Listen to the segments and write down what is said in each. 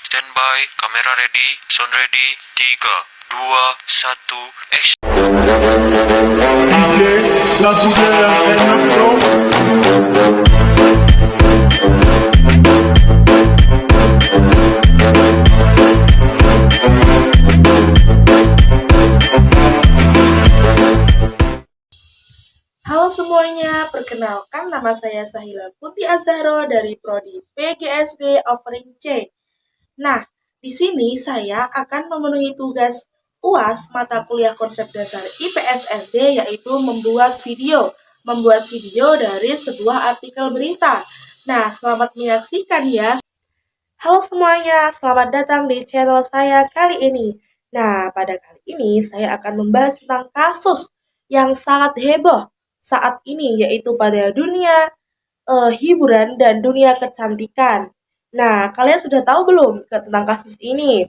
Standby, kamera ready, sound ready, 3, 2, 1, action. Lagunya yang enak dong. Halo semuanya, perkenalkan nama saya Sahila Putih Azharo dari Prodi PGSD Offering C. Nah, di sini saya akan memenuhi tugas UAS mata kuliah konsep dasar IPS SD, yaitu membuat video dari sebuah artikel berita. Nah, selamat menyaksikan ya. Halo semuanya, selamat datang di channel saya kali ini. Nah, pada kali ini saya akan membahas tentang kasus yang sangat heboh saat ini, yaitu pada dunia hiburan dan dunia kecantikan. Nah, kalian sudah tahu belum tentang kasus ini?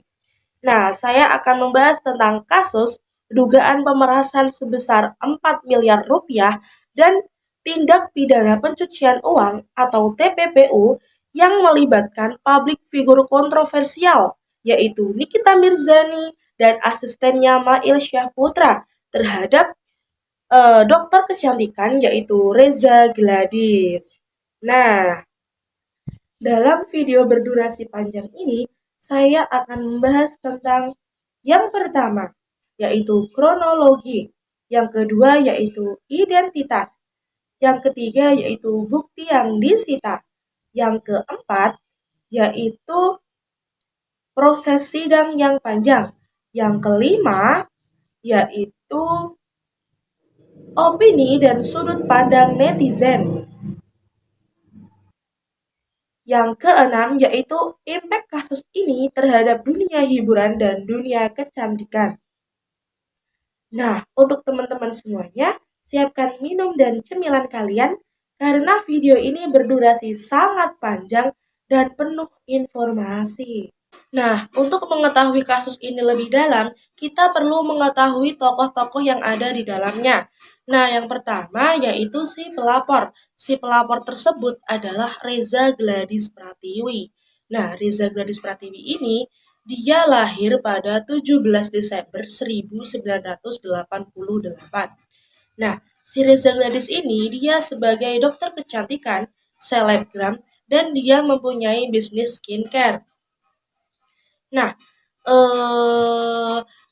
Nah, saya akan membahas tentang kasus dugaan pemerasan sebesar 4 miliar rupiah dan tindak pidana pencucian uang atau TPPU yang melibatkan publik figur kontroversial, yaitu Nikita Mirzani dan asistennya Mail Syahputra terhadap dokter kecantikan yaitu Reza Gladys. Nah, dalam video berdurasi panjang ini, saya akan membahas tentang yang pertama, yaitu kronologi. Yang kedua, yaitu identitas. Yang ketiga, yaitu bukti yang disita. Yang keempat, yaitu proses sidang yang panjang. Yang kelima, yaitu opini dan sudut pandang netizen. Yang keenam, yaitu impact kasus ini terhadap dunia hiburan dan dunia kecantikan. Nah, untuk teman-teman semuanya, siapkan minum dan cemilan kalian karena video ini berdurasi sangat panjang dan penuh informasi. Nah, untuk mengetahui kasus ini lebih dalam, kita perlu mengetahui tokoh-tokoh yang ada di dalamnya. Nah, yang pertama yaitu si pelapor. Si pelapor tersebut adalah Reza Gladys Pratiwi. Nah, Reza Gladys Pratiwi ini dia lahir pada 17 Desember 1988. Nah, si Reza Gladys ini dia sebagai dokter kecantikan, selebgram, dan dia mempunyai bisnis skincare. Nah,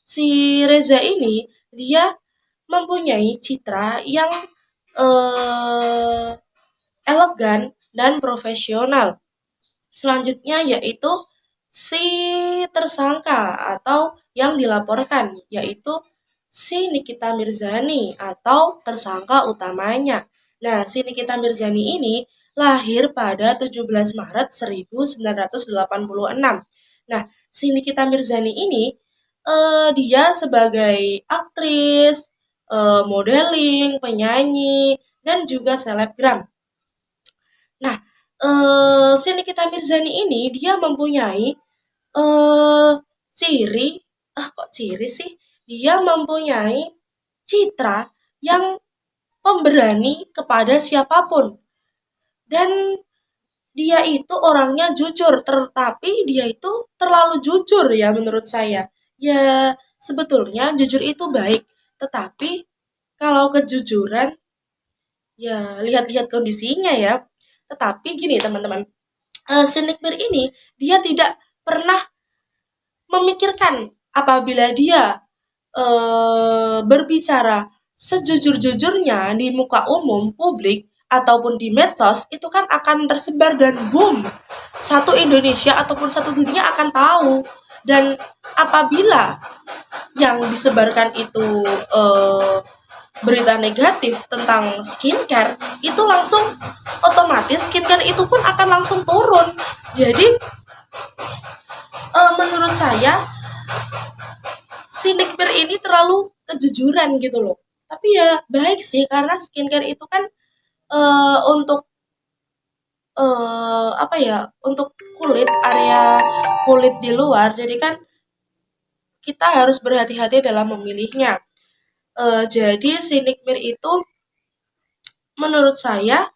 si Reza ini dia mempunyai citra yang elegan dan profesional. Selanjutnya yaitu si tersangka atau yang dilaporkan, yaitu si Nikita Mirzani atau tersangka utamanya. Nah, si Nikita Mirzani ini lahir pada 17 Maret 1986. Nah, si Nikita Mirzani ini dia sebagai aktris, modeling, penyanyi, dan juga selebgram. Nah, si Nikita Mirzani ini dia mempunyai ciri sih? Dia mempunyai citra yang pemberani kepada siapapun. Dan dia itu orangnya jujur, tetapi dia itu terlalu jujur ya menurut saya. Ya, sebetulnya jujur itu baik, tetapi kalau kejujuran ya lihat-lihat kondisinya ya. Tetapi gini teman-teman, si Nikmir ini dia tidak pernah memikirkan apabila dia berbicara sejujur-jujurnya di muka umum publik ataupun di medsos itu kan akan tersebar dan boom, satu Indonesia ataupun satu dunia akan tahu. Dan apabila yang disebarkan itu berita negatif tentang skincare, itu langsung otomatis skincare itu pun akan langsung turun. Jadi menurut saya si Nikmir ini terlalu kejujuran gitu loh. Tapi ya baik sih karena skincare itu kan untuk apa ya, untuk area kulit di luar. Jadi kan kita harus berhati-hati dalam memilihnya. Jadi si Nikmir itu menurut saya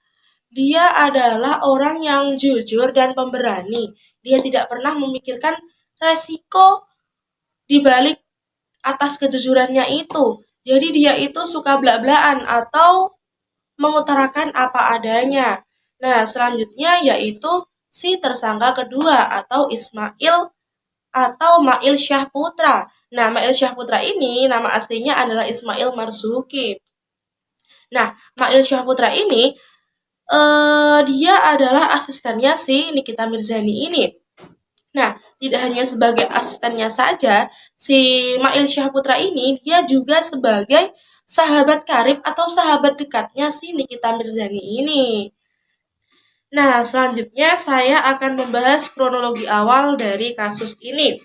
dia adalah orang yang jujur dan pemberani, Dia tidak pernah memikirkan resiko di balik atas kejujurannya itu. Jadi dia itu suka blak-blakan atau mengutarakan apa adanya. Nah, selanjutnya yaitu si tersangka kedua atau Ismail atau Mail Syah Putra. Nah, Mail Syah Putra ini nama aslinya adalah Ismail Marzuki. Nah, Mail Syah Putra ini dia adalah asistennya si Nikita Mirzani ini. Nah, tidak hanya sebagai asistennya saja, si Mail Syahputra ini dia juga sebagai sahabat karib atau sahabat dekatnya si Nikita Mirzani ini. Nah, selanjutnya saya akan membahas kronologi awal dari kasus ini.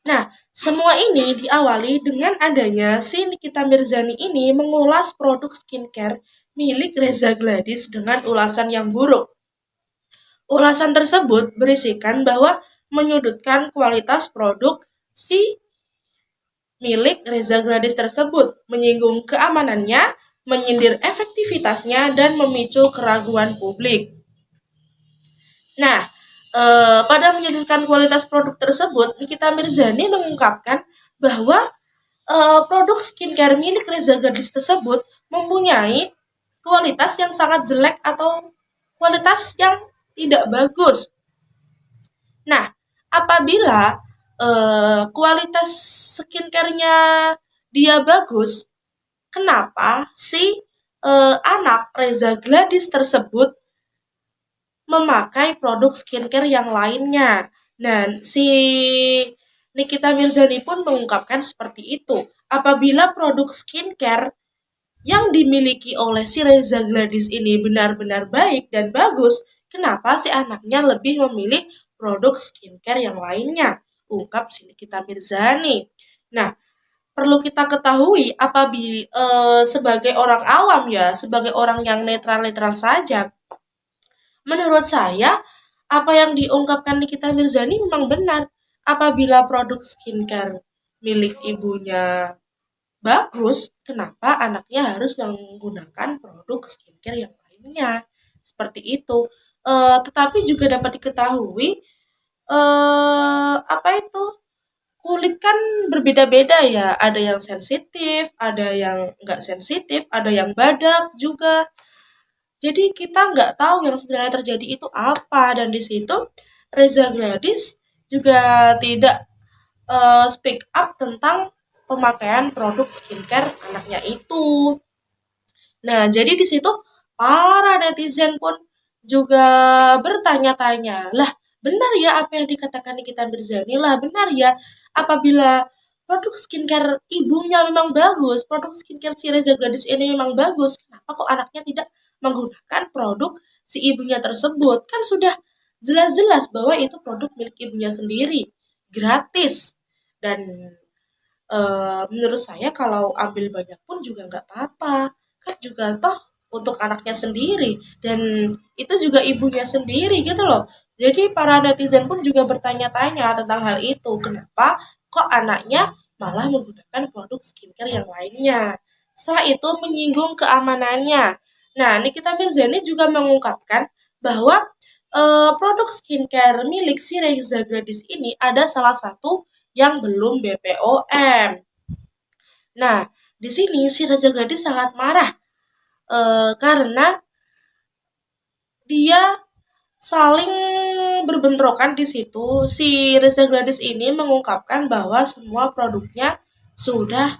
Nah, semua ini diawali dengan adanya si Nikita Mirzani ini mengulas produk skincare milik Reza Gladys dengan ulasan yang buruk. Ulasan tersebut berisikan bahwa menyudutkan kualitas produk si milik Reza Gladys tersebut, menyinggung keamanannya, menyindir efektivitasnya, dan memicu keraguan publik. Nah, pada menyudutkan kualitas produk tersebut, Nikita Mirzani mengungkapkan bahwa produk skincare milik Reza Gladys tersebut mempunyai kualitas yang sangat jelek atau kualitas yang tidak bagus. Nah, apabila kualitas skincare-nya dia bagus, kenapa si anak Reza Gladys tersebut memakai produk skincare yang lainnya? Dan si Nikita Mirzani pun mengungkapkan seperti itu. Apabila produk skincare yang dimiliki oleh si Reza Gladys ini benar-benar baik dan bagus, kenapa si anaknya lebih memilih produk skincare yang lainnya? Ungkap si Nikita Mirzani. Nah, perlu kita ketahui apabila sebagai orang awam ya, sebagai orang yang netral-netral saja, menurut saya apa yang diungkapkan Nikita Mirzani memang benar. Apabila produk skincare milik ibunya bagus, kenapa anaknya harus menggunakan produk skincare yang lainnya? Seperti itu. Tetapi juga dapat diketahui, apa itu? Kulit kan berbeda-beda ya. Ada yang sensitif, ada yang nggak sensitif, ada yang badak juga. Jadi kita nggak tahu yang sebenarnya terjadi itu apa. Dan di situ Reza Gladys juga tidak speak up tentang pemakaian produk skincare anaknya itu. Nah, jadi di situ para netizen pun juga bertanya-tanya, lah benar ya apa yang dikatakan Nikita Mirzani, lah benar ya apabila produk skincare ibunya memang bagus, produk skincare si Reza Gladys ini memang bagus, kenapa kok anaknya tidak menggunakan produk si ibunya tersebut? Kan sudah jelas-jelas bahwa itu produk milik ibunya sendiri, gratis. Dan menurut saya kalau ambil banyak pun juga nggak apa-apa, kan juga toh untuk anaknya sendiri dan itu juga ibunya sendiri gitu loh. Jadi para netizen pun juga bertanya-tanya tentang hal itu, kenapa kok anaknya malah menggunakan produk skincare yang lainnya. Setelah itu menyinggung keamanannya. Nah, Nikita Mirzani juga mengungkapkan bahwa produk skincare milik si Reza Gladys ini ada salah satu yang belum BPOM. Nah, di sini si Reza Gladys sangat marah karena dia saling berbentrokan di situ. Si Reza Gladys ini mengungkapkan bahwa semua produknya sudah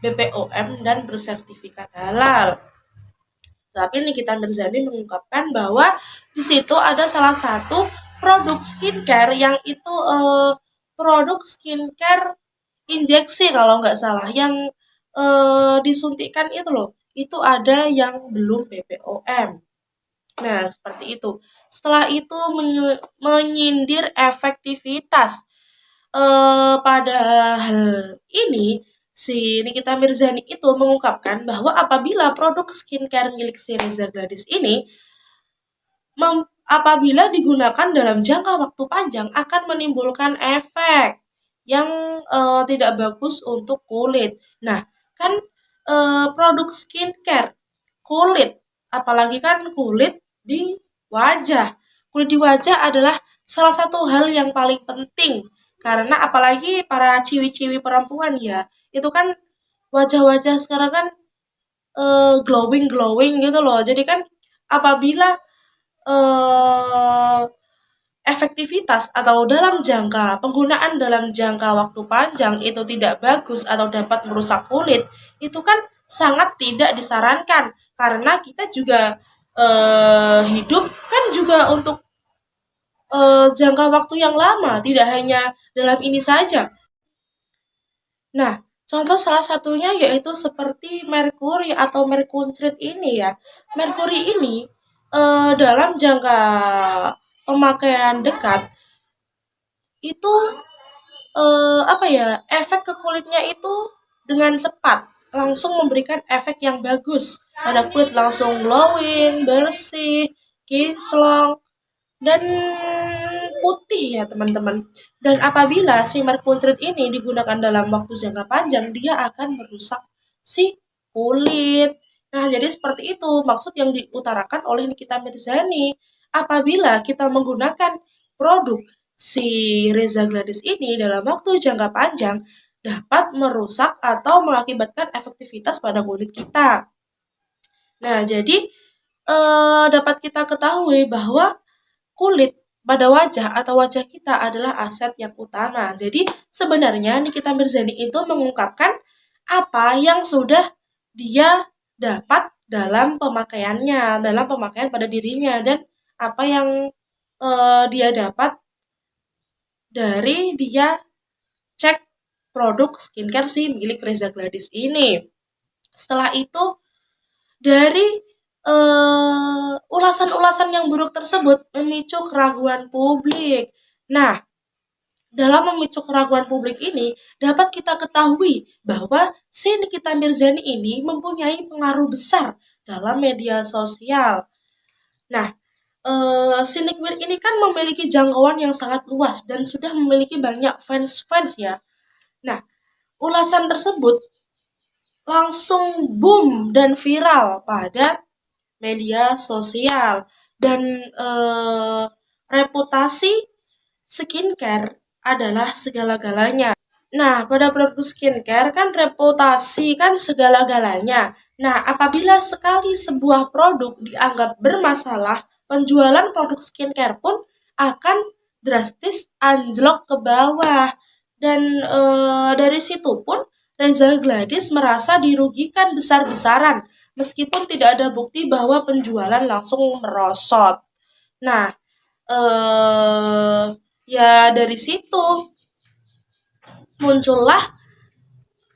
BPOM dan bersertifikat halal. Tapi Nikita Mirzani mengungkapkan bahwa di situ ada salah satu produk skincare yang itu produk skincare injeksi kalau nggak salah yang disuntikkan itu loh. Itu ada yang belum BPOM. Nah, seperti itu. Setelah itu menyindir efektivitas. Pada hal ini, si Nikita Mirzani itu mengungkapkan bahwa apabila produk skincare milik si Reza Gladys ini apabila digunakan dalam jangka waktu panjang akan menimbulkan efek yang tidak bagus untuk kulit. Nah, kan produk skincare kulit, apalagi kan kulit di wajah. Kulit di wajah adalah salah satu hal yang paling penting. Karena apalagi para ciwi-ciwi perempuan ya, itu kan wajah-wajah sekarang kan glowing-glowing gitu loh. Jadi kan apabila eh, efektivitas atau dalam jangka waktu panjang itu tidak bagus atau dapat merusak kulit, itu kan sangat tidak disarankan karena kita juga hidup kan juga untuk jangka waktu yang lama, tidak hanya dalam ini saja. Nah, contoh salah satunya yaitu seperti merkuri atau merkunsrit ini ya. Merkuri ini dalam jangka pemakaian dekat itu apa ya, efek ke kulitnya itu dengan cepat langsung memberikan efek yang bagus pada kulit, langsung glowing, bersih, kinclong, dan putih ya teman-teman. Dan apabila si merkunsrit ini digunakan dalam waktu jangka panjang, dia akan merusak si kulit. Nah, jadi seperti itu maksud yang diutarakan oleh Nikita Mirzani. Apabila kita menggunakan produk si Reza Gladys ini dalam waktu jangka panjang, dapat merusak atau mengakibatkan efektivitas pada kulit kita. Nah, jadi dapat kita ketahui bahwa kulit pada wajah atau wajah kita adalah aset yang utama. Jadi sebenarnya Nikita Mirzani itu mengungkapkan apa yang sudah dia dapat dalam pemakaiannya, dalam pemakaian pada dirinya, dan apa yang dia dapat dari dia cek produk skincare si milik Reza Gladys ini. Setelah itu dari ulasan-ulasan yang buruk tersebut memicu keraguan publik. Nah, dalam memicu keraguan publik ini dapat kita ketahui bahwa si Nikita Mirzani ini mempunyai pengaruh besar dalam media sosial. Nah, si Nikmir ini kan memiliki jangkauan yang sangat luas dan sudah memiliki banyak fans-fans ya. Nah, ulasan tersebut langsung boom dan viral pada media sosial dan reputasi skincare adalah segala-galanya. Nah, pada produk skincare kan reputasi kan segala-galanya. Nah, apabila sekali sebuah produk dianggap bermasalah, penjualan produk skincare pun akan drastis anjlok ke bawah. Dan dari situ pun Reza Gladys merasa dirugikan besar-besaran meskipun tidak ada bukti bahwa penjualan langsung merosot. Nah, ya dari situ muncullah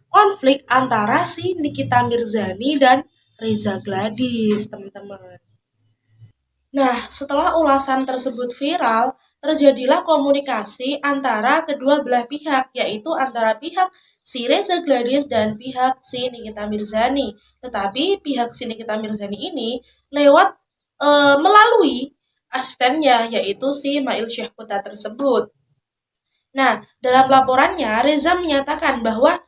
konflik antara si Nikita Mirzani dan Reza Gladys, teman-teman. Nah, setelah ulasan tersebut viral, terjadilah komunikasi antara kedua belah pihak, yaitu antara pihak si Reza Gladys dan pihak si Nikita Mirzani. Tetapi pihak si Nikita Mirzani ini lewat melalui asistennya, yaitu si Mail Syahputra tersebut. Nah, dalam laporannya, Reza menyatakan bahwa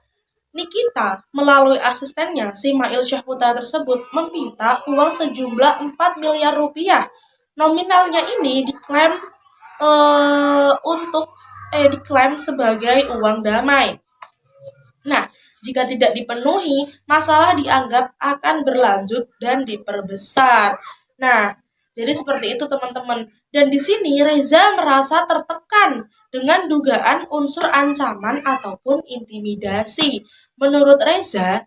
Nikita melalui asistennya si Mail Syahputra tersebut meminta uang sejumlah 4 miliar rupiah. Nominalnya ini diklaim sebagai uang damai. Nah, jika tidak dipenuhi, masalah dianggap akan berlanjut dan diperbesar. Nah, jadi seperti itu teman-teman. Dan di sini Reza merasa tertekan dengan dugaan unsur ancaman ataupun intimidasi. Menurut Reza,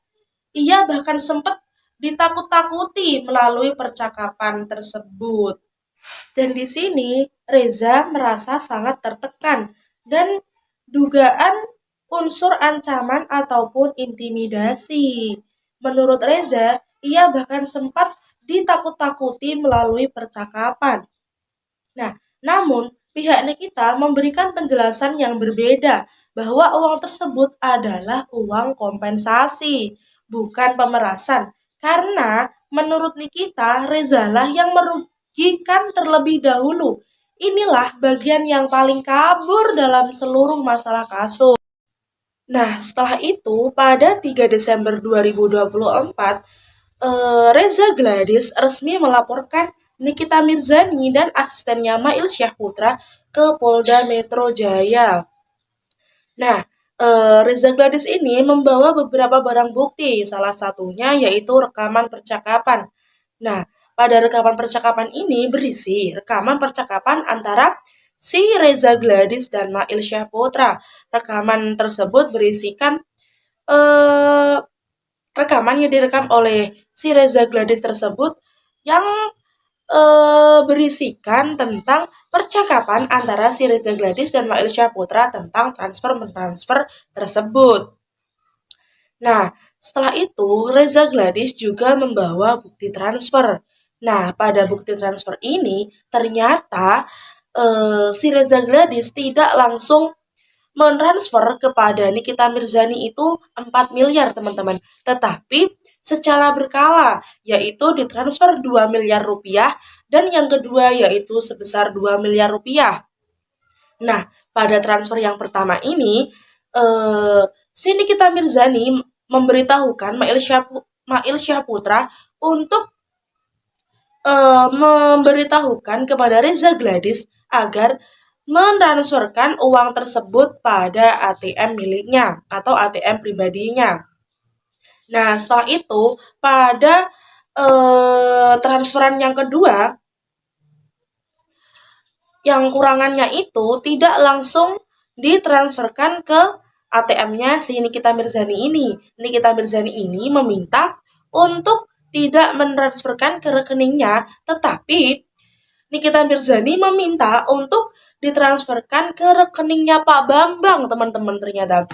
ia bahkan sempat ditakut-takuti melalui percakapan tersebut. Dan di sini Reza merasa sangat tertekan dan dugaan unsur ancaman ataupun intimidasi. Menurut Reza, ia bahkan sempat ditakut-takuti melalui percakapan. Nah, namun pihak Nikita memberikan penjelasan yang berbeda bahwa uang tersebut adalah uang kompensasi, bukan pemerasan. Karena menurut Nikita, Reza lah yang merugikan terlebih dahulu. Inilah bagian yang paling kabur dalam seluruh masalah kasus. Nah, setelah itu pada 3 Desember 2024, Reza Gladys resmi melaporkan Nikita Mirzani dan asistennya Mail Syahputra ke Polda Metro Jaya. Nah, Reza Gladys ini membawa beberapa barang bukti, salah satunya yaitu rekaman percakapan. Nah, pada rekaman percakapan ini berisi rekaman percakapan antara si Reza Gladys dan Mail Syahputra. Rekaman tersebut berisikan eh, rekaman yang direkam oleh si Reza Gladys tersebut yang berisikan tentang percakapan antara si Reza Gladys dan Mail Syahputra tentang transfer-mentransfer tersebut. Nah, setelah itu Reza Gladys juga membawa bukti transfer. Nah, pada bukti transfer ini ternyata si Reza Gladys tidak langsung mentransfer kepada Nikita Mirzani itu 4 miliar teman-teman. Tetapi secara berkala, yaitu ditransfer 2 miliar rupiah dan yang kedua yaitu sebesar 2 miliar rupiah. Nah, pada transfer yang pertama ini, si Nikita Mirzani memberitahukan Mail Syahputra untuk memberitahukan kepada Reza Gladys agar mentransferkan uang tersebut pada ATM miliknya atau ATM pribadinya. Nah, setelah itu pada transferan yang kedua, yang kurangannya itu tidak langsung ditransferkan ke ATM-nya si Nikita Mirzani ini. Nikita Mirzani ini meminta untuk tidak mentransferkan ke rekeningnya, tetapi Nikita Mirzani meminta untuk ditransferkan ke rekeningnya Pak Bambang, teman-teman ternyata.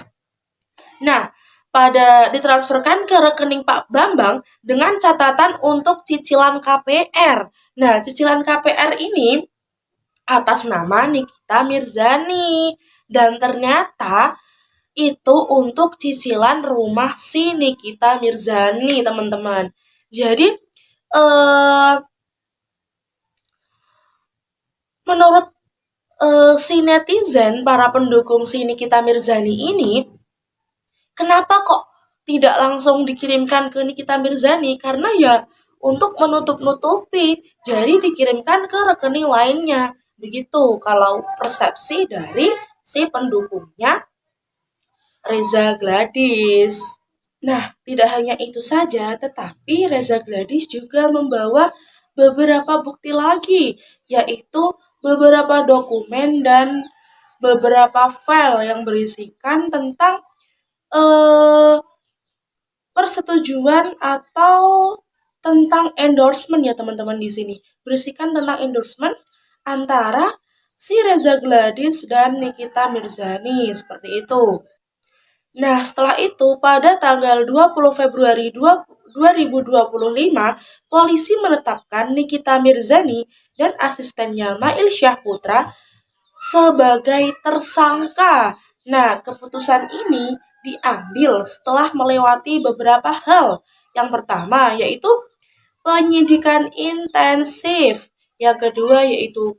Nah, pada ditransferkan ke rekening Pak Bambang dengan catatan untuk cicilan KPR. Nah, cicilan KPR ini atas nama Nikita Mirzani. Dan ternyata itu untuk cicilan rumah si Nikita Mirzani, teman-teman. Jadi, menurut si netizen, para pendukung si Nikita Mirzani ini, kenapa kok tidak langsung dikirimkan ke Nikita Mirzani? Karena ya untuk menutup-nutupi, jadi dikirimkan ke rekening lainnya. Begitu kalau persepsi dari si pendukungnya Reza Gladys. Nah, tidak hanya itu saja, tetapi Reza Gladys juga membawa beberapa bukti lagi, yaitu beberapa dokumen dan beberapa file yang berisikan tentang persetujuan atau tentang endorsement ya teman-teman di sini. Berisikan tentang endorsement antara si Reza Gladys dan Nikita Mirzani seperti itu. Nah, setelah itu pada tanggal 20 Februari 2025, polisi menetapkan Nikita Mirzani dan asistennya Mail Syahputra sebagai tersangka. Nah, keputusan ini diambil setelah melewati beberapa hal. Yang pertama yaitu penyidikan intensif. Yang kedua yaitu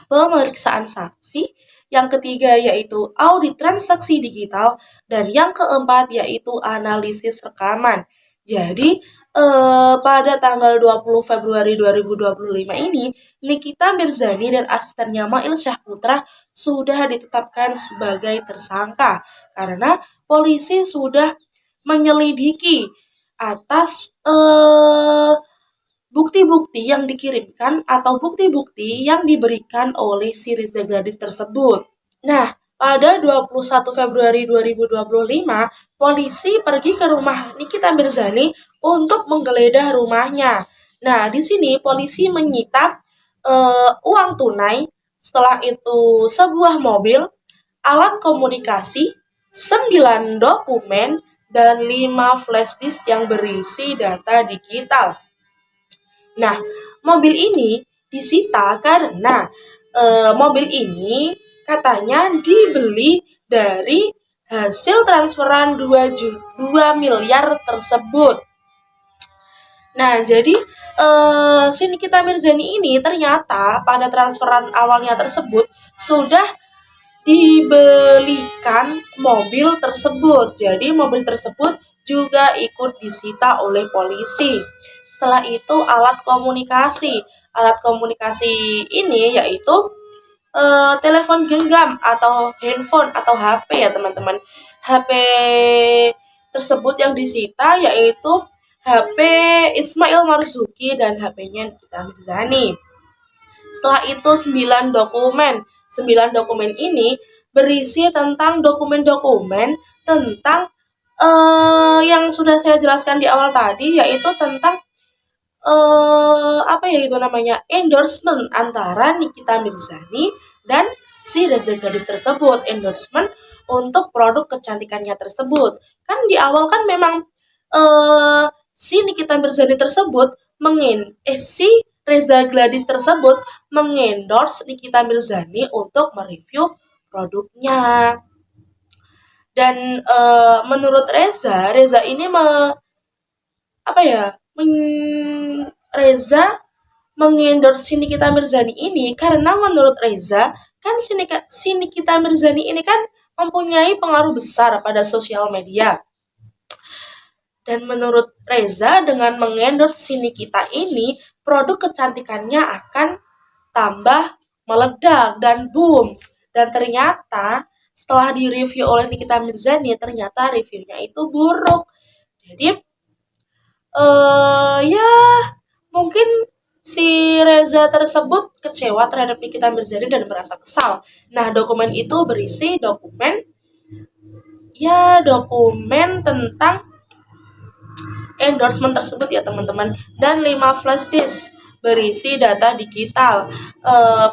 pemeriksaan saksi. Yang ketiga yaitu audit transaksi digital. Dan yang keempat yaitu analisis rekaman. Jadi, pada tanggal 20 Februari 2025 ini, Nikita Mirzani dan asistennya Mail Syahputra sudah ditetapkan sebagai tersangka karena polisi sudah menyelidiki atas bukti-bukti yang dikirimkan atau bukti-bukti yang diberikan oleh si Reza Gladys tersebut. Nah, pada 21 Februari 2025, polisi pergi ke rumah Nikita Mirzani untuk menggeledah rumahnya. Nah, di sini polisi menyita uang tunai, setelah itu sebuah mobil, alat komunikasi, 9 dokumen, dan 5 flash disk yang berisi data digital. Nah, mobil ini disita karena mobil ini katanya dibeli dari hasil transferan 2 miliar tersebut. Nah, jadi si Nikita Mirzani ini ternyata pada transferan awalnya tersebut sudah dibelikan mobil tersebut. Jadi mobil tersebut juga ikut disita oleh polisi. Setelah itu alat komunikasi. Alat komunikasi ini yaitu telepon genggam atau handphone atau HP ya teman-teman. HP tersebut yang disita yaitu HP Ismail Marzuki dan HP-nya Nikita Mirzani. Setelah itu 9 dokumen. 9 dokumen ini berisi tentang dokumen-dokumen tentang yang sudah saya jelaskan di awal tadi, yaitu tentang apa ya itu namanya, endorsement antara Nikita Mirzani dan si Reza Gadis tersebut. Endorsement untuk produk kecantikannya tersebut. Kan di awal kan memang si Nikita Mirzani tersebut si Reza Gladys tersebut mengendorse Nikita Mirzani untuk mereview produknya. Dan menurut Reza ini Reza mengendorse Nikita Mirzani ini karena menurut Reza kan si Nikita Mirzani ini kan mempunyai pengaruh besar pada sosial media. Dan menurut Reza dengan mengendorse si Nikita ini, produk kecantikannya akan tambah meledak dan boom. Dan ternyata setelah direview oleh Nikita Mirzani, ternyata reviewnya itu buruk. Jadi ya mungkin si Reza tersebut kecewa terhadap Nikita Mirzani dan merasa kesal. Nah, dokumen itu berisi dokumen tentang endorsement tersebut ya teman-teman, dan 5 flash disk berisi data digital.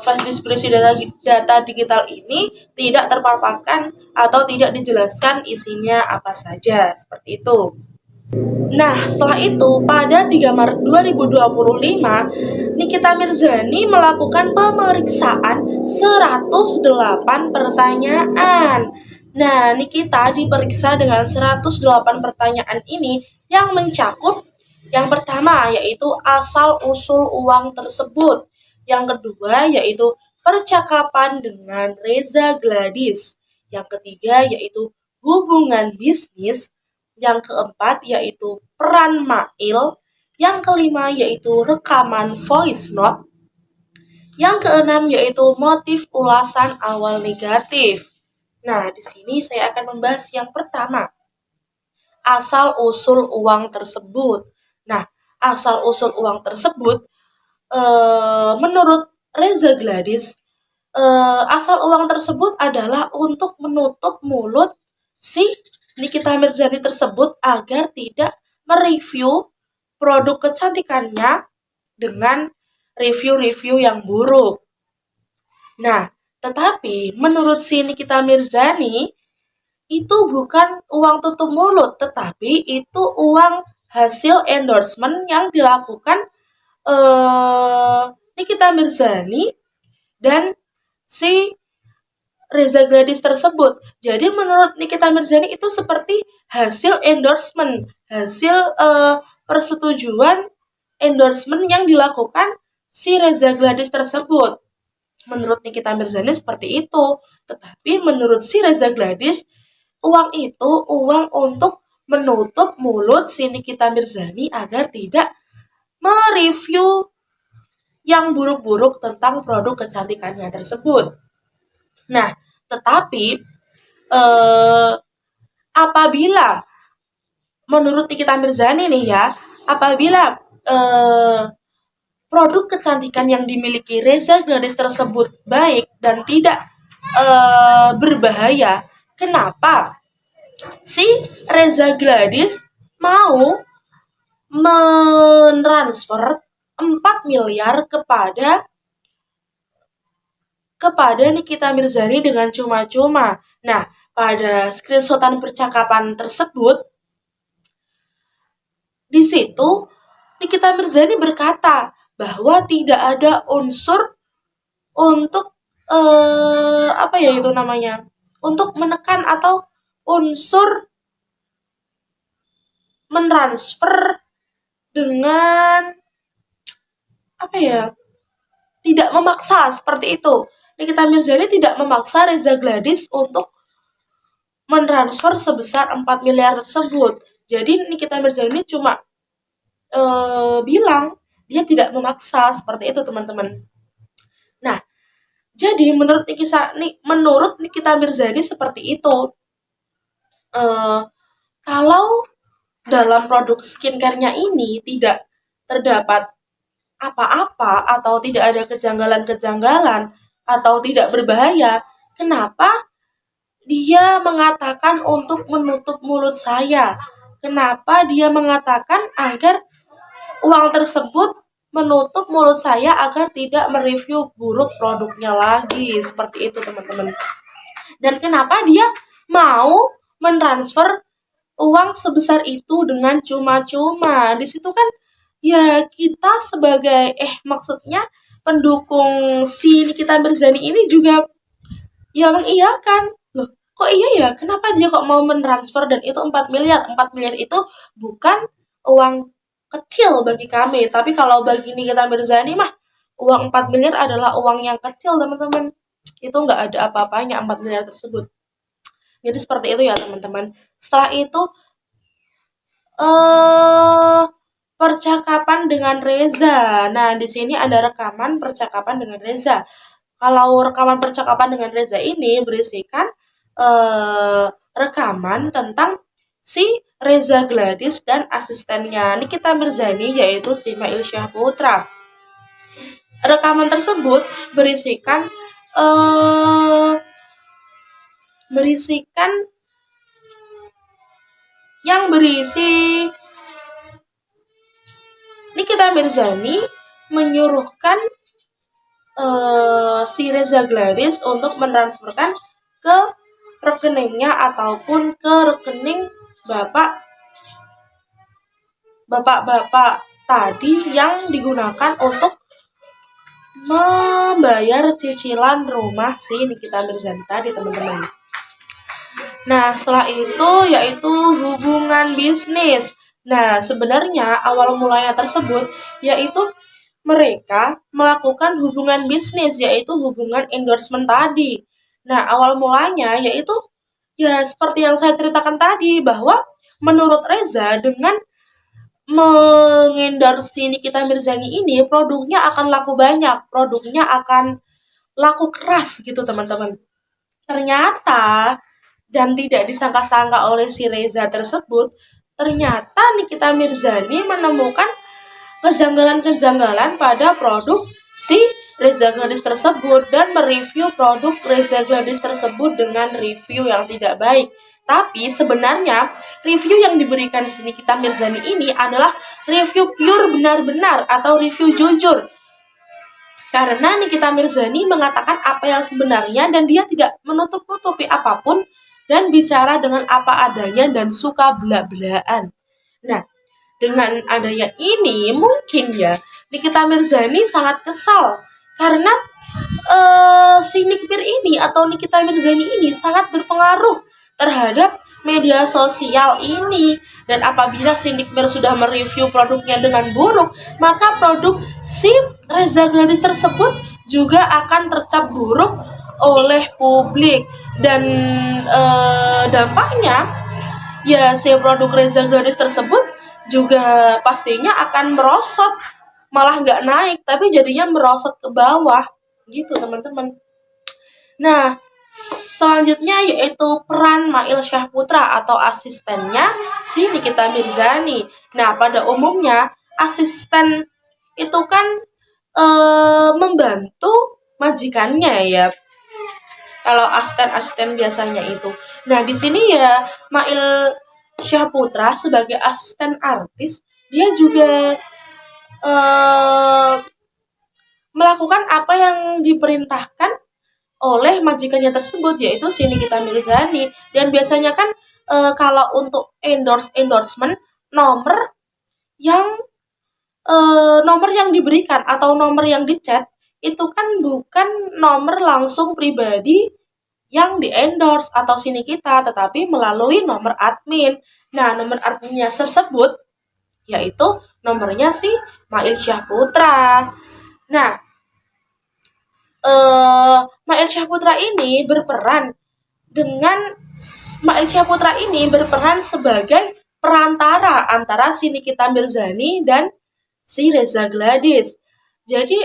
Flash disk berisi data digital ini tidak terpaparkan atau tidak dijelaskan isinya apa saja, seperti itu. Nah, setelah itu pada 3 Maret 2025, Nikita Mirzani melakukan pemeriksaan 108 pertanyaan. Nah, Nikita diperiksa dengan 108 pertanyaan ini yang mencakup yang pertama yaitu asal-usul uang tersebut. Yang kedua yaitu percakapan dengan Reza Gladys. Yang ketiga yaitu hubungan bisnis. Yang keempat yaitu peran Mail. Yang kelima yaitu rekaman voice note. Yang keenam yaitu motif ulasan awal negatif. Nah, di sini saya akan membahas yang pertama, asal-usul uang tersebut. Nah, asal-usul uang tersebut, menurut Reza Gladys, asal uang tersebut adalah untuk menutup mulut si Nikita Mirzani tersebut agar tidak mereview produk kecantikannya dengan review-review yang buruk. Nah, tetapi menurut si Nikita Mirzani, itu bukan uang tutup mulut, tetapi itu uang hasil endorsement yang dilakukan Nikita Mirzani dan si Reza Gladys tersebut. Jadi menurut Nikita Mirzani itu seperti hasil endorsement, hasil persetujuan endorsement yang dilakukan si Reza Gladys tersebut. Menurut Nikita Mirzani seperti itu. Tetapi menurut si Reza Gladys, uang itu uang untuk menutup mulut si Nikita Mirzani agar tidak mereview yang buruk-buruk tentang produk kecantikannya tersebut. Nah, tetapi apabila menurut Nikita Mirzani nih ya, apabila produk kecantikan yang dimiliki Reza Gladys tersebut baik dan tidak berbahaya, kenapa si Reza Gladys mau mentransfer 4 miliar kepada Nikita Mirzani dengan cuma-cuma. Nah, pada screenshotan percakapan tersebut, di situ Nikita Mirzani berkata bahwa tidak ada unsur untuk untuk menekan atau unsur mentransfer dengan tidak memaksa seperti itu. Nikita Mirzani tidak memaksa Reza Gladys untuk mentransfer sebesar 4 miliar tersebut. Jadi Nikita Mirzani cuma bilang dia tidak memaksa, seperti itu teman-teman. Nah, Jadi menurut Nikita Mirzani seperti itu. Eh, Kalau dalam produk skincare-nya ini tidak terdapat apa-apa atau tidak ada kejanggalan-kejanggalan atau tidak berbahaya, kenapa dia mengatakan untuk menutup mulut saya? Kenapa dia mengatakan agar uang tersebut menutup mulut saya agar tidak mereview buruk produknya lagi? Seperti itu, teman-teman. Dan kenapa dia mau mentransfer uang sebesar itu dengan cuma-cuma? Di situ kan ya kita sebagai maksudnya pendukung si Nikita Mirzani ini juga ya mengiyakan. Loh, kok iya ya? Kenapa dia kok mau mentransfer dan itu 4 miliar? 4 miliar itu bukan uang kecil bagi kami, tapi kalau bagi Nikita Mirzani mah uang 4 miliar adalah uang yang kecil, teman-teman. Itu nggak ada apa-apanya 4 miliar tersebut. Jadi seperti itu ya, teman-teman. Setelah itu eh percakapan dengan Reza. Nah, di sini ada rekaman percakapan dengan Reza. Kalau rekaman percakapan dengan Reza ini berisikan eh rekaman tentang si Reza Gladys dan asistennya Nikita Mirzani, yaitu si Mail Syahputra. Rekaman tersebut berisikan eh berisikan yang berisi Nikita Mirzani menyuruhkan si Reza Gladys untuk mentransferkan ke rekeningnya ataupun ke rekening bapak-bapak tadi yang digunakan untuk membayar cicilan rumah si Nikita Mirzani tadi, teman-teman. Nah, setelah itu yaitu hubungan bisnis. Nah, sebenarnya awal mulanya tersebut yaitu mereka melakukan hubungan bisnis, yaitu hubungan endorsement tadi. Nah, awal mulanya yaitu ya seperti yang saya ceritakan tadi, bahwa menurut Reza dengan mengendorse Nikita Mirzani ini produknya akan laku banyak, produknya akan laku keras gitu, teman-teman. Ternyata dan tidak disangka-sangka oleh si Reza tersebut, ternyata Nikita Mirzani menemukan kejanggalan-kejanggalan pada produk si Reza Gladys tersebut dan mereview produk Reza Gladys tersebut dengan review yang tidak baik. Tapi sebenarnya review yang diberikan si Nikita Mirzani ini adalah review pure benar-benar atau review jujur. Karena Nikita Mirzani mengatakan apa yang sebenarnya dan dia tidak menutup-nutupi apapun dan bicara dengan apa adanya dan suka belak-belakan. Nah, dengan adanya ini mungkin ya Nikita Mirzani sangat kesal karena si Nikpir ini atau Nikita Mirzani ini sangat berpengaruh terhadap media sosial ini, dan apabila si Nikpir sudah mereview produknya dengan buruk, maka produk si Reza Gladys tersebut juga akan tercap buruk oleh publik dan dampaknya ya si produk Reza Gladys tersebut juga pastinya akan merosot, malah nggak naik tapi jadinya merosot ke bawah gitu, teman-teman. Nah, selanjutnya yaitu peran Mail Syahputra atau asistennya si Nikita Mirzani. Nah, pada umumnya asisten itu kan membantu majikannya ya. Kalau asisten-asisten biasanya itu. Nah, di sini ya Mail Syahputra sebagai asisten artis, dia juga melakukan apa yang diperintahkan oleh majikannya tersebut, yaitu si Nikita Mirzani. Dan biasanya kan kalau untuk endorsement yang nomor yang diberikan atau nomor yang dicat itu kan bukan nomor langsung pribadi yang di-endorse atau si Nikita, tetapi melalui nomor admin. Nah, nomor adminnya tersebut yaitu nomornya si Mail Syahputra. Nah, Mail Syahputra ini berperan sebagai perantara antara si Nikita Mirzani dan si Reza Gladys. Jadi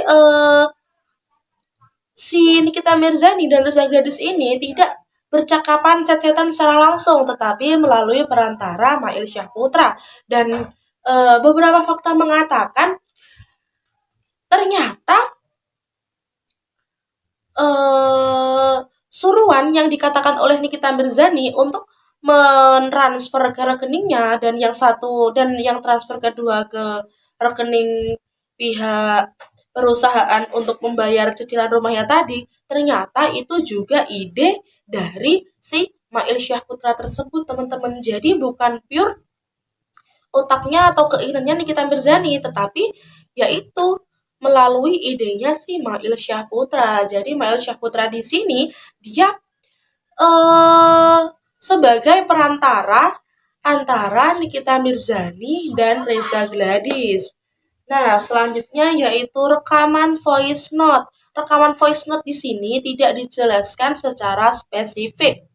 si Nikita Mirzani dan Reza Gladys ini tidak bercakapan chat-chatan secara langsung, tetapi melalui perantara Mail Syahputra. Dan beberapa fakta mengatakan ternyata suruhan yang dikatakan oleh Nikita Mirzani untuk mentransfer ke rekeningnya dan yang transfer kedua ke rekening pihak perusahaan untuk membayar cicilan rumahnya tadi, ternyata itu juga ide dari si Mail Syahputra tersebut, teman-teman. Jadi bukan pure otaknya atau keinginannya Nikita Mirzani, tetapi yaitu melalui idenya si Mail Syahputra. Jadi Mail Syahputra di sini dia sebagai perantara antara Nikita Mirzani dan Reza Gladys. Nah, selanjutnya yaitu rekaman voice note. Rekaman voice note di sini tidak dijelaskan secara spesifik.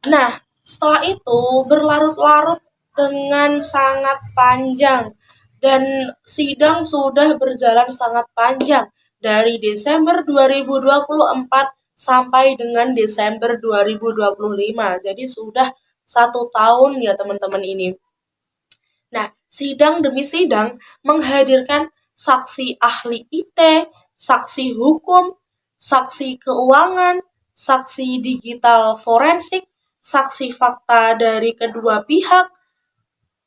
Nah, setelah itu berlarut-larut dengan sangat panjang dan sidang sudah berjalan sangat panjang dari Desember 2024 sampai dengan Desember 2025. Jadi sudah 1 tahun ya teman-teman ini. Nah, sidang demi sidang menghadirkan saksi ahli IT, saksi hukum, saksi keuangan, saksi digital forensik, saksi fakta dari kedua pihak,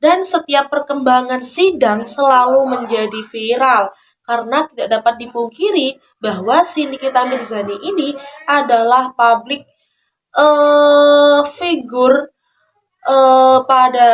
dan setiap perkembangan sidang selalu menjadi viral karena tidak dapat dipungkiri bahwa si Nikita Mirzani ini adalah public figur pada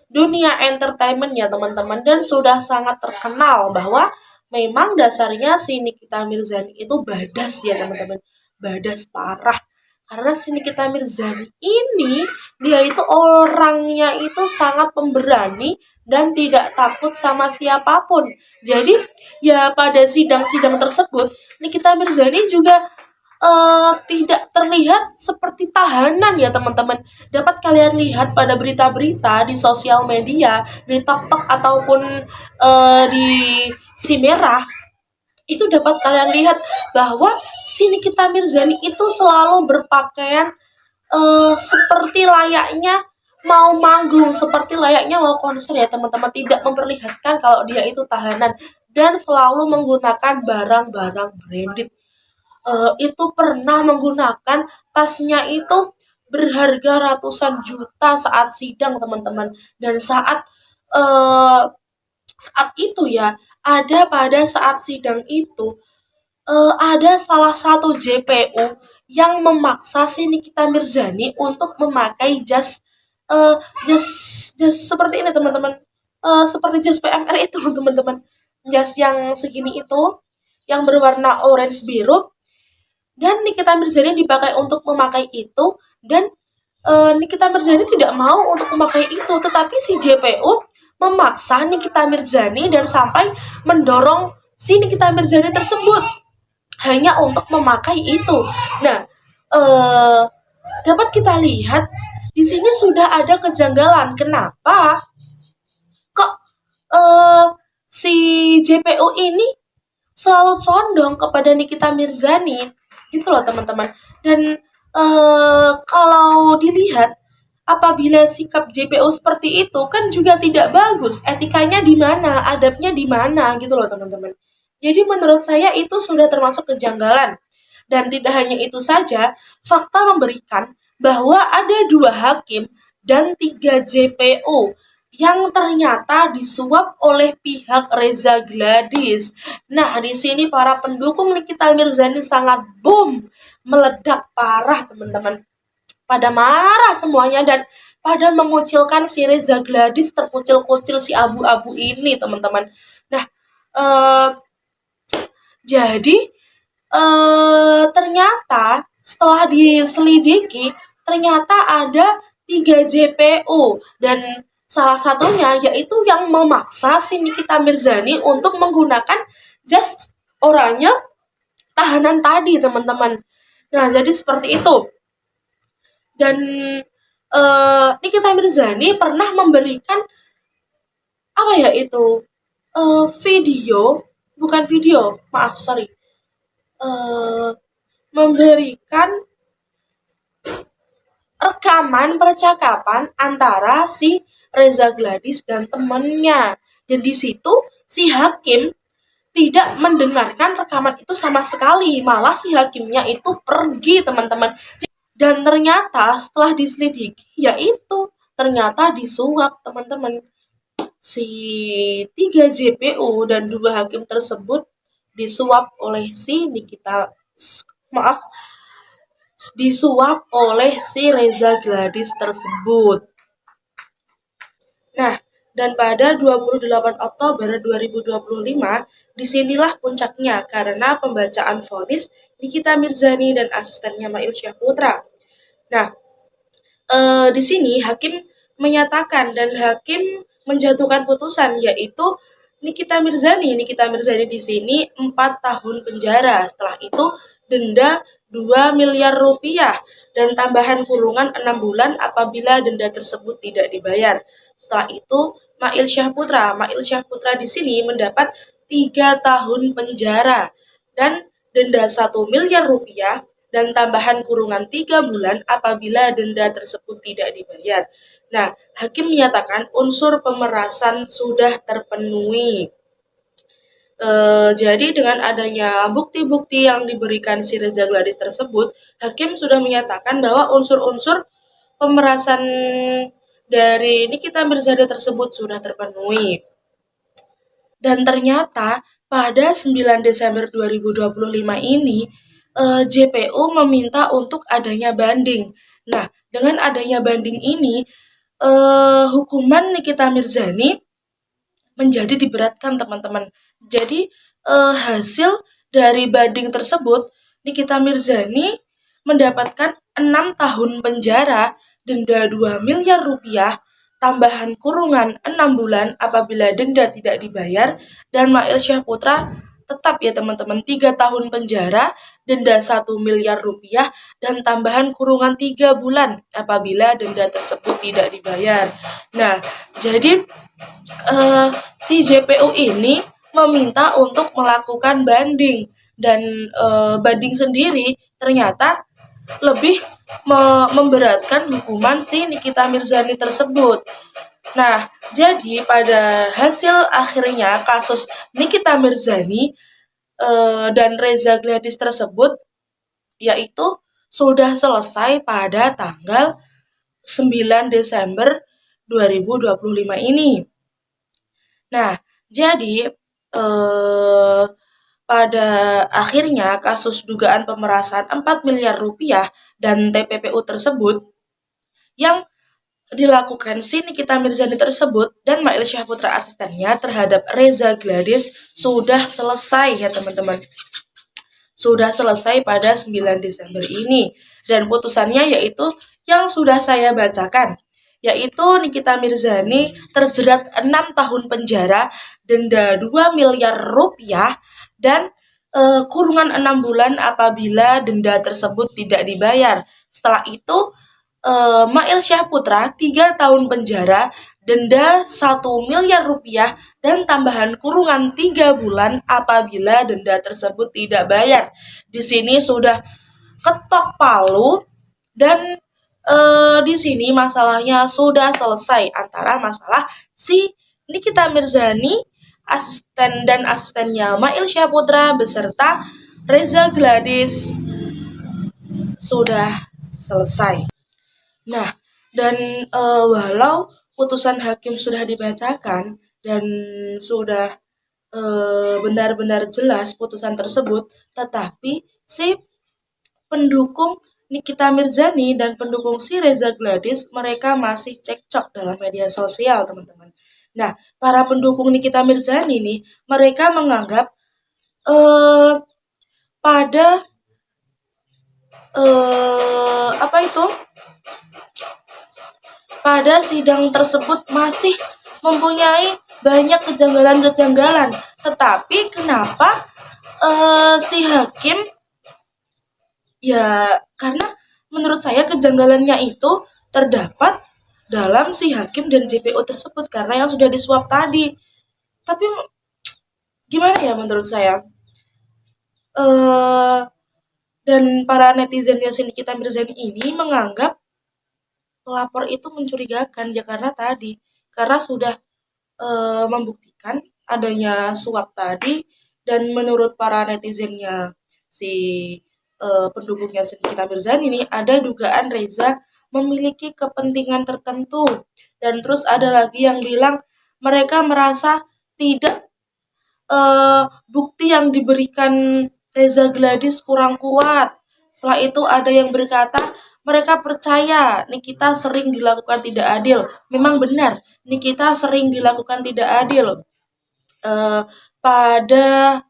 dunia entertainment ya teman-teman, dan sudah sangat terkenal bahwa memang dasarnya si Nikita Mirzani itu badas ya teman-teman, badas parah. Karena si Nikita Mirzani ini dia itu orangnya itu sangat pemberani dan tidak takut sama siapapun. Jadi ya pada sidang-sidang tersebut Nikita Mirzani juga tidak terlihat seperti tahanan ya teman-teman. Dapat kalian lihat pada berita-berita di sosial media, di TikTok ataupun di Si Merah, itu dapat kalian lihat bahwa si Nikita Mirzani itu selalu berpakaian seperti layaknya mau manggung, seperti layaknya mau konser ya teman-teman. Tidak memperlihatkan kalau dia itu tahanan dan selalu menggunakan barang-barang branded. Itu pernah menggunakan tasnya itu berharga ratusan juta saat sidang teman-teman, dan saat itu ya ada pada saat sidang itu ada salah satu JPU yang memaksa si Nikita Mirzani untuk memakai eh, jas jas seperti ini teman-teman. Seperti jas PMR itu teman-teman, jas yang segini itu yang berwarna orange biru, dan Nikita Mirzani dipakai untuk memakai itu, dan Nikita Mirzani tidak mau untuk memakai itu, tetapi si JPU memaksa Nikita Mirzani dan sampai mendorong si Nikita Mirzani tersebut hanya untuk memakai itu. Nah, dapat kita lihat di sini sudah ada kejanggalan. Kenapa kok si JPU ini selalu condong kepada Nikita Mirzani? Gitu loh teman-teman. Dan kalau dilihat apabila sikap JPU seperti itu kan juga tidak bagus. Etikanya di mana, adabnya di mana gitu loh teman-teman. Jadi menurut saya itu sudah termasuk kejanggalan. Dan tidak hanya itu saja, fakta memberikan bahwa ada 2 hakim dan 3 JPU yang ternyata disuap oleh pihak Reza Gladys. Nah, di sini para pendukung Nikita Mirzani sangat meledak parah, teman-teman. Pada marah semuanya dan pada mengucilkan si Reza Gladys, terkucil-kucil si abu-abu ini, teman-teman. Nah, jadi ternyata setelah diselidiki, ternyata ada 3 JPU dan salah satunya yaitu yang memaksa si Nikita Mirzani untuk menggunakan jas oranye tahanan tadi, teman-teman. Nah, jadi seperti itu. Dan Nikita Mirzani pernah memberikan apa ya itu, video, bukan video, maaf, sorry, eh, memberikan rekaman percakapan antara si Reza Gladys dan temennya. Dan di situ si hakim tidak mendengarkan rekaman itu sama sekali, malah si hakimnya itu pergi, teman-teman. Dan ternyata setelah diselidiki, yaitu ternyata disuap, teman-teman. Si 3 JPU dan 2 hakim tersebut disuap oleh si Nikita, maaf, disuap oleh si Reza Gladys tersebut. Nah, dan pada 28 Oktober 2025, disinilah puncaknya karena pembacaan vonis Nikita Mirzani dan asistennya Mail Syahputra. Nah, di sini hakim menyatakan dan hakim menjatuhkan putusan, yaitu Nikita Mirzani. Nikita Mirzani di sini 4 tahun penjara. Setelah itu denda 2 miliar rupiah dan tambahan kurungan 6 bulan apabila denda tersebut tidak dibayar. Setelah itu Mail Syahputra di sini mendapat 3 tahun penjara dan denda 1 miliar rupiah dan tambahan kurungan 3 bulan apabila denda tersebut tidak dibayar. Nah, hakim menyatakan unsur pemerasan sudah terpenuhi. Jadi dengan adanya bukti-bukti yang diberikan si Reza Gladys tersebut, hakim sudah menyatakan bahwa unsur-unsur pemerasan dari Nikita Mirzani tersebut sudah terpenuhi. Dan ternyata pada 9 Desember 2025 ini, JPU meminta untuk adanya banding. Nah, dengan adanya banding ini, hukuman Nikita Mirzani menjadi diberatkan, teman-teman. Jadi hasil dari banding tersebut, Nikita Mirzani mendapatkan 6 tahun penjara, denda 2 miliar rupiah, tambahan kurungan 6 bulan apabila denda tidak dibayar, dan Mail Syahputra tetap ya teman-teman 3 tahun penjara, denda 1 miliar rupiah, dan tambahan kurungan 3 bulan apabila denda tersebut tidak dibayar. Nah, jadi si JPU ini meminta untuk melakukan banding, dan banding sendiri ternyata lebih memberatkan hukuman si Nikita Mirzani tersebut. Nah, jadi pada hasil akhirnya kasus Nikita Mirzani dan Reza Gladys tersebut yaitu sudah selesai pada tanggal 9 Desember 2025 ini. Nah, jadi pada akhirnya kasus dugaan pemerasan 4 miliar rupiah dan TPPU tersebut yang dilakukan si Nikita Mirzani tersebut dan Mail Syahputra asistennya terhadap Reza Gladys sudah selesai ya teman-teman. Sudah selesai pada 9 Desember ini. Dan putusannya yaitu yang sudah saya bacakan, yaitu Nikita Mirzani terjerat 6 tahun penjara, denda 2 miliar rupiah, dan kurungan 6 bulan apabila denda tersebut tidak dibayar. Setelah itu Mail Syahputra 3 tahun penjara, denda 1 miliar rupiah, dan tambahan kurungan 3 bulan apabila denda tersebut tidak bayar. Di sini sudah ketok palu dan di sini masalahnya sudah selesai antara masalah si Nikita Mirzani, asisten dan asistennya Mail Syahputra beserta Reza Gladys sudah selesai. Nah, dan walau putusan hakim sudah dibacakan dan sudah benar-benar jelas putusan tersebut, tetapi si pendukung Nikita Mirzani dan pendukung si Reza Gladys mereka masih cekcok dalam media sosial, teman-teman. Nah, para pendukung Nikita Mirzani nih, mereka menganggap pada apa itu? Pada sidang tersebut masih mempunyai banyak kejanggalan-kejanggalan. Tetapi kenapa si hakim, ya karena menurut saya kejanggalannya itu terdapat dalam si hakim dan JPO tersebut karena yang sudah disuap tadi. Tapi gimana ya menurut saya? Eh dan para netizennya si Nikita Mirzani ini menganggap pelapor itu mencurigakan ya karena sudah membuktikan adanya suap tadi dan menurut para netizennya si pendukungnya si Nikita Mirzani ini ada dugaan Reza memiliki kepentingan tertentu dan terus ada lagi yang bilang mereka merasa tidak bukti yang diberikan Reza Gladys kurang kuat. Setelah itu ada yang berkata, mereka percaya Nikita sering dilakukan tidak adil. Memang benar, Nikita sering dilakukan tidak adil. Eh, pada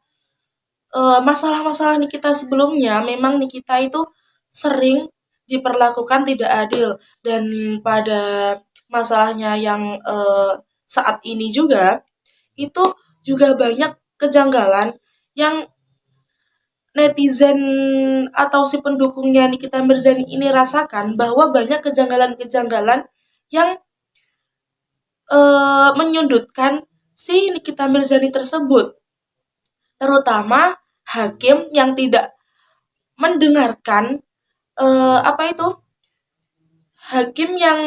masalah-masalah Nikita sebelumnya, memang Nikita itu sering diperlakukan tidak adil. Dan pada masalahnya yang saat ini juga, itu juga banyak kejanggalan yang netizen atau si pendukungnya Nikita Mirzani ini rasakan bahwa banyak kejanggalan-kejanggalan yang menyudutkan si Nikita Mirzani tersebut, terutama hakim yang tidak mendengarkan apa itu hakim yang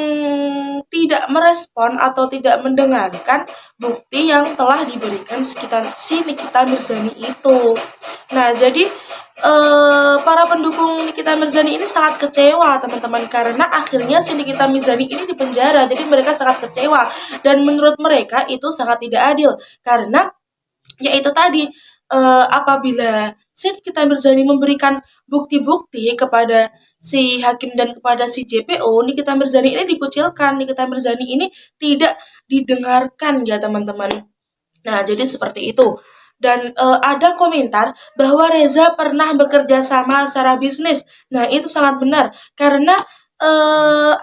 tidak merespon atau tidak mendengarkan bukti yang telah diberikan si Nikita Mirzani itu. Nah, jadi para pendukung Nikita Mirzani ini sangat kecewa teman-teman karena akhirnya si Nikita Mirzani ini dipenjara. Jadi mereka sangat kecewa dan menurut mereka itu sangat tidak adil karena yaitu tadi apabila si Nikita Mirzani memberikan bukti-bukti kepada si hakim dan kepada si JPO, Nikita Mirzani ini dikucilkan, Nikita Mirzani ini tidak didengarkan ya teman-teman. Nah, jadi seperti itu. Dan ada komentar bahwa Reza pernah bekerja sama secara bisnis. Nah, itu sangat benar karena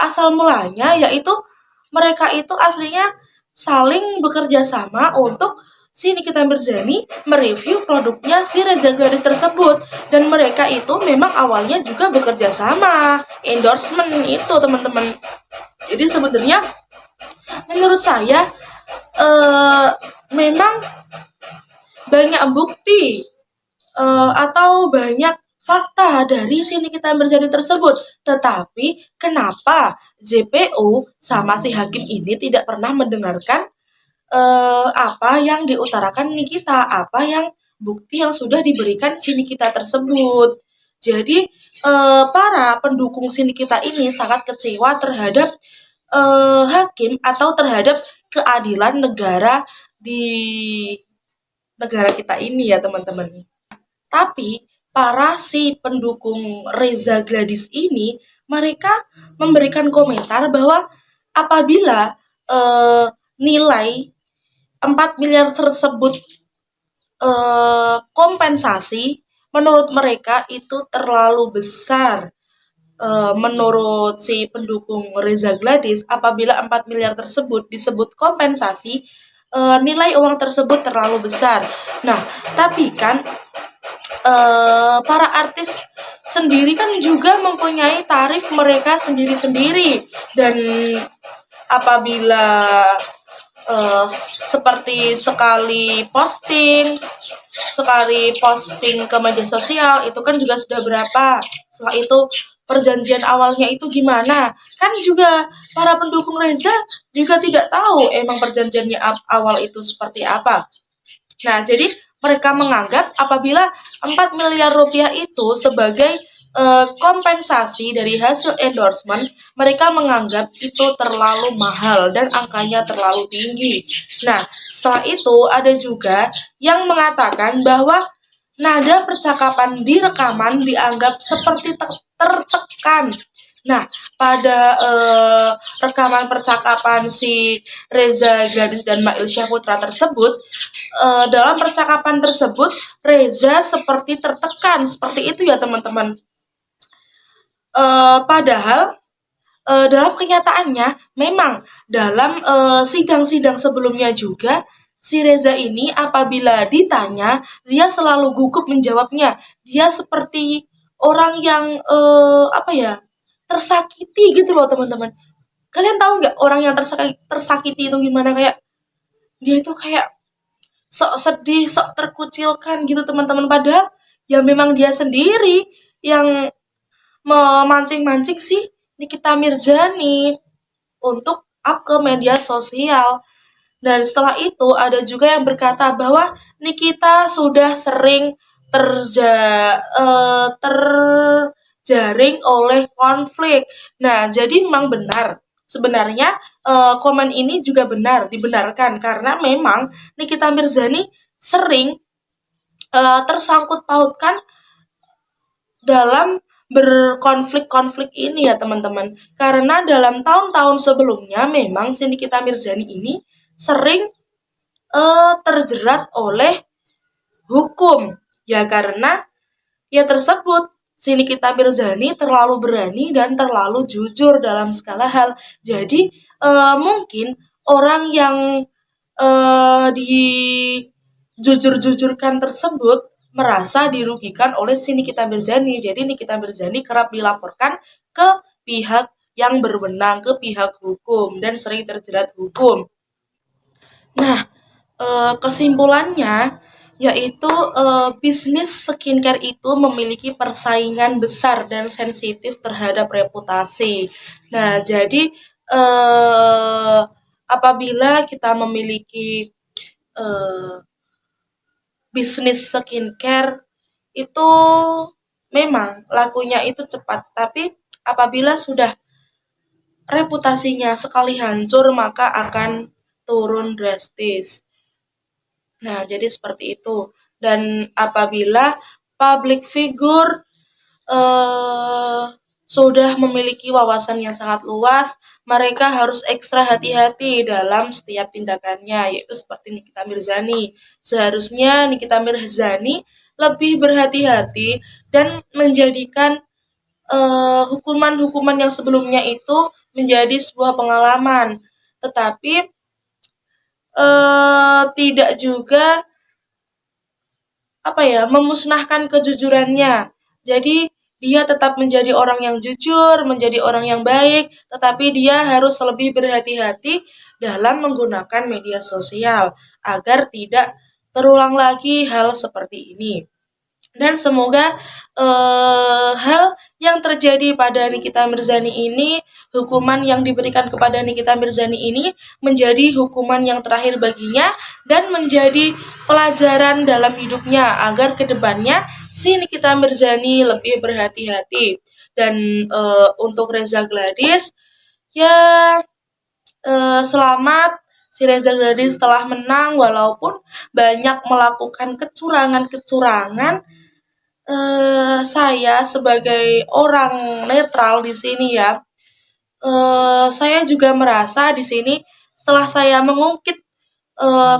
asal mulanya yaitu mereka itu aslinya saling bekerja sama untuk si Nikita Mirzani mereview produknya si Reza Gladys tersebut dan mereka itu memang awalnya juga bekerja sama endorsement itu teman-teman. Jadi sebenarnya menurut saya memang banyak bukti atau banyak fakta dari si Nikita Mirzani tersebut. Tetapi kenapa JPO sama si hakim ini tidak pernah mendengarkan apa yang diutarakan Nikita, apa yang bukti yang sudah diberikan si Nikita tersebut. Jadi para pendukung si Nikita ini sangat kecewa terhadap hakim atau terhadap keadilan negara di negara kita ini ya teman-teman. Tapi para si pendukung Reza Gladys ini mereka memberikan komentar bahwa apabila nilai 4 miliar tersebut kompensasi menurut mereka itu terlalu besar. Menurut si pendukung Reza Gladys, apabila 4 miliar tersebut disebut kompensasi, nilai uang tersebut terlalu besar. Nah, tapi kan para artis sendiri kan juga mempunyai tarif mereka sendiri-sendiri dan apabila seperti sekali posting ke media sosial itu kan juga sudah berapa, setelah itu perjanjian awalnya itu gimana, kan juga para pendukung Reza juga tidak tahu emang perjanjiannya awal itu seperti apa. Nah, jadi mereka menganggap apabila 4 miliar rupiah itu sebagai kompensasi dari hasil endorsement, mereka menganggap itu terlalu mahal dan angkanya terlalu tinggi. Nah, setelah itu ada juga yang mengatakan bahwa nada percakapan di rekaman dianggap seperti tertekan. Nah, pada rekaman percakapan si Reza Gladys dan Mail Syahputra tersebut, dalam percakapan tersebut Reza seperti tertekan, seperti itu ya teman-teman. Padahal dalam kenyataannya memang dalam sidang-sidang sebelumnya juga si Reza ini apabila ditanya dia selalu gugup menjawabnya. Dia seperti orang yang tersakiti gitu loh teman-teman. Kalian tahu nggak orang yang tersakiti itu gimana? Kayak dia itu kayak sok sedih, sok terkucilkan gitu teman-teman. Padahal ya memang dia sendiri yang memancing-mancing si Nikita Mirzani untuk up ke media sosial. Dan setelah itu ada juga yang berkata bahwa Nikita sudah sering terjaring oleh konflik. Nah, jadi memang benar. Sebenarnya komen ini juga dibenarkan karena memang Nikita Mirzani sering tersangkut pautkan dalam berkonflik-konflik ini ya teman-teman. Karena dalam tahun-tahun sebelumnya memang si Nikita Mirzani ini sering terjerat oleh hukum. Ya karena ya tersebut si Nikita Mirzani terlalu berani dan terlalu jujur dalam segala hal. Jadi mungkin orang yang dijujur-jujurkan tersebut merasa dirugikan oleh si Nikita Mirzani. Jadi Nikita Mirzani kerap dilaporkan ke pihak yang berwenang, ke pihak hukum dan sering terjerat hukum. Nah, kesimpulannya yaitu bisnis skincare itu memiliki persaingan besar dan sensitif terhadap reputasi. Nah, jadi apabila kita memiliki bisnis skincare itu memang lakunya itu cepat, tapi apabila sudah reputasinya sekali hancur maka akan turun drastis. Nah, jadi seperti itu. Dan apabila public figure sudah memiliki wawasan yang sangat luas, mereka harus ekstra hati-hati dalam setiap tindakannya, yaitu seperti Nikita Mirzani. Seharusnya Nikita Mirzani lebih berhati-hati dan menjadikan hukuman-hukuman yang sebelumnya itu menjadi sebuah pengalaman. Tetapi tidak juga memusnahkan kejujurannya. Jadi dia tetap menjadi orang yang jujur, menjadi orang yang baik, tetapi dia harus lebih berhati-hati dalam menggunakan media sosial agar tidak terulang lagi hal seperti ini. Dan semoga hal yang terjadi pada Nikita Mirzani ini, hukuman yang diberikan kepada Nikita Mirzani ini menjadi hukuman yang terakhir baginya dan menjadi pelajaran dalam hidupnya agar kedepannya si Nikita Mirzani lebih berhati-hati. Dan untuk Reza Gladys, ya selamat si Reza Gladys telah menang walaupun banyak melakukan kecurangan-kecurangan. Saya sebagai orang netral di sini ya, saya juga merasa di sini setelah saya mengungkit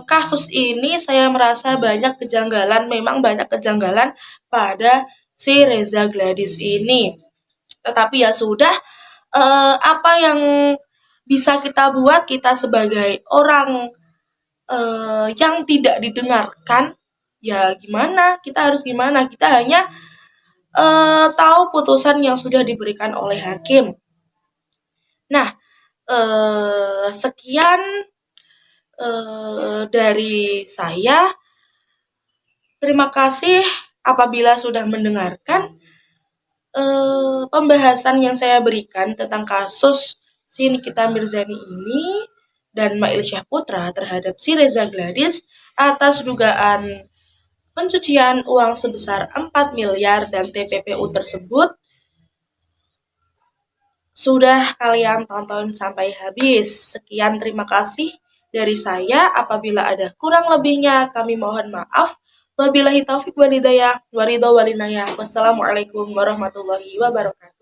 kasus ini, saya merasa memang banyak kejanggalan pada si Reza Gladys ini. Tetapi ya sudah, apa yang bisa kita buat, kita sebagai orang yang tidak didengarkan, ya gimana? Kita harus gimana? Kita hanya tahu putusan yang sudah diberikan oleh hakim. Nah, sekian dari saya. Terima kasih apabila sudah mendengarkan pembahasan yang saya berikan tentang kasus si Nikita Mirzani ini dan Mail Syahputra terhadap si Reza Gladys atas dugaan pencucian uang sebesar 4 miliar dan TPPU tersebut sudah kalian tonton sampai habis. Sekian, terima kasih dari saya. Apabila ada kurang lebihnya, kami mohon maaf. Wabillahi taufiq walhidayah, waridho walinayah. Wassalamualaikum warahmatullahi wabarakatuh.